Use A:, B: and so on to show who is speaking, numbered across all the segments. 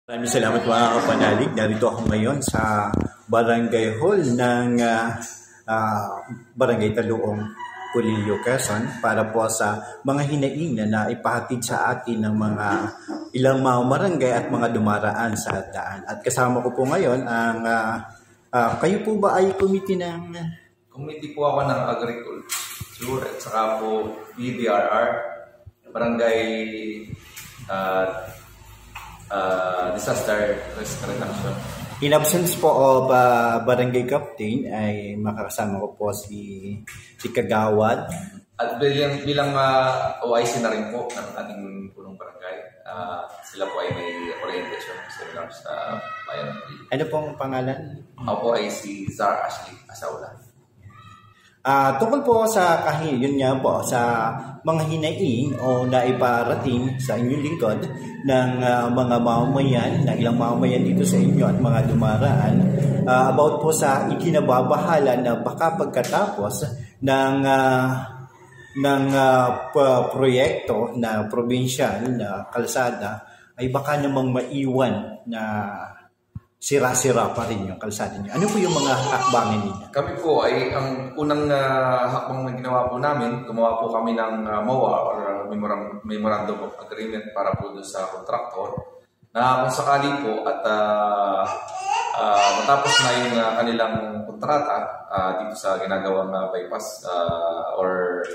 A: Maraming salamat mga kapanalig. Narito ako ngayon sa Barangay Hall ng Barangay Taluong, Culillo, Quezon para po sa mga hinaing na ipahatid sa atin ng mga ilang mga barangay at mga dumaraan sa daan. At kasama ko po ngayon ang kayo po ba ay committee ng...
B: Committee po ako ng Agriculture at saka po BDRR, Barangay Disaster Risk Reduction.
A: In absence po of Barangay Captain ay makakasama ko po si Kagawad.
B: At bilang OIC na rin po ng ating punong barangay, sila po ay may orientation seminar sa bayan ng Culillo.
A: Ano pong pangalan?
B: Ako po ay si Zar Ashley Asaula.
A: Tungkol po sa yun nga po, sa mga hinaing o naiparating sa inyong lingkod ng mga mamamayan, na ilang mamamayan dito sa inyo at mga dumaraan, about po sa ikinababahala na baka pagkatapos ng proyekto na probinsyal na kalsada ay baka namang maiwan na sira-sira pa rin yung kalsada niyo. Ano po yung mga hakbangin ninyo?
B: Kami po ay ang unang hakbang na ginawa po namin, gumawa po kami ng MOA or Memorandum of Agreement para po doon sa contractor na kung sakali po at matapos na yung kanilang kontrata dito sa ginagawang bypass or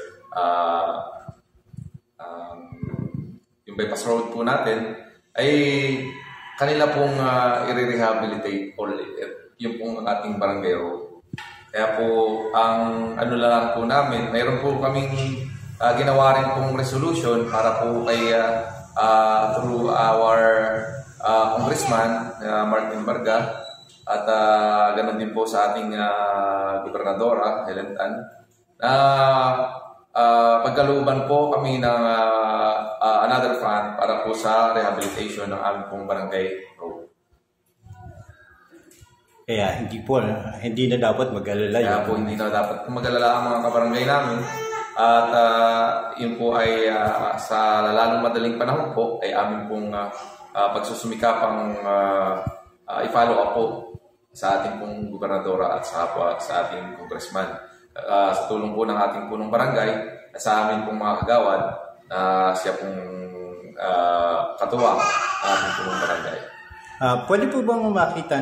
B: yung bypass road po natin ay kanila pong i-rehabilitate yung pong ating barangay road. Kaya po, ang ano lang po namin, mayroon po kaming ginawa rin pong resolution para po kay through our Congressman Martin Barga at ganoon din po sa ating Gobernadora Helen Tan na pagkalooban po kami ng another fund para po sa rehabilitation ng aming pong barangay road.
A: Kaya hindi na dapat mag-alala.
B: Kaya po hindi na dapat mag-alala ang mga kabarangay namin. At yun po ay sa lalong madaling panahon po ay aming pong pagsusumikapang i-follow up po sa ating pong gobernadora at sa ating congressman. Sa tulong po ng ating punong barangay, sa amin pong mga kagawad, siya pong katuwang ng ating punong barangay.
A: Pwede po bang makita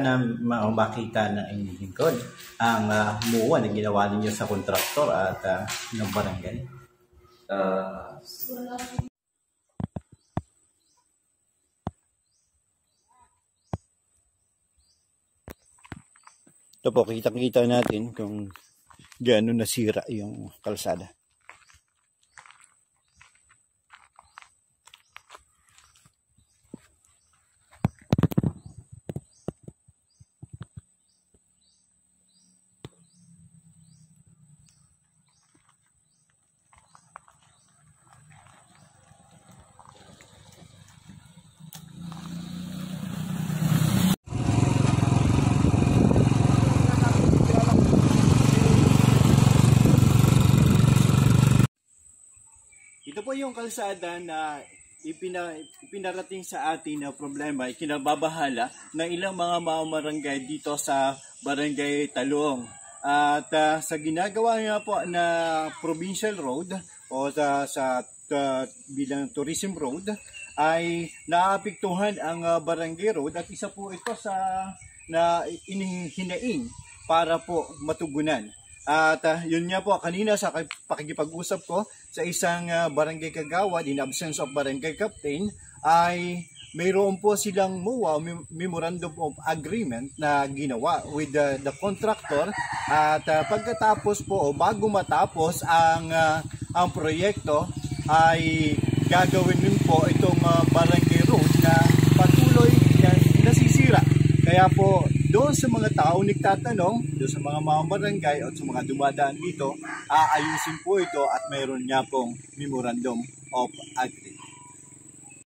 A: ng inyong lingkod ang MOA na ginawa ninyo sa kontraktor at ng barangay? Ito po, kita-kita natin kung gaano nasira yung kalsada. Ito po yung kalsada na ipinarating sa atin na problema, ikinababahala ng ilang mga mamamarangay dito sa Barangay Taluong. At sa ginagawa nga po na provincial road o bilang tourism road ay naapektuhan ang barangay road at isa po ito na inihinaing para po matugunan. At yun nga po, kanina sa pakikipag-usap ko sa isang barangay kagawad in absence of barangay captain ay mayroon po silang MOA, Memorandum of Agreement na ginawa with the contractor at pagkatapos po o bago matapos ang proyekto ay gagawin din po itong barangay road na patuloy na nasisira. Kaya po doon sa mga tao nagtatanong, doon sa mga barangay at sa mga dumadaan dito, aayusin po ito at mayroon niya pong Memorandum of Agreement.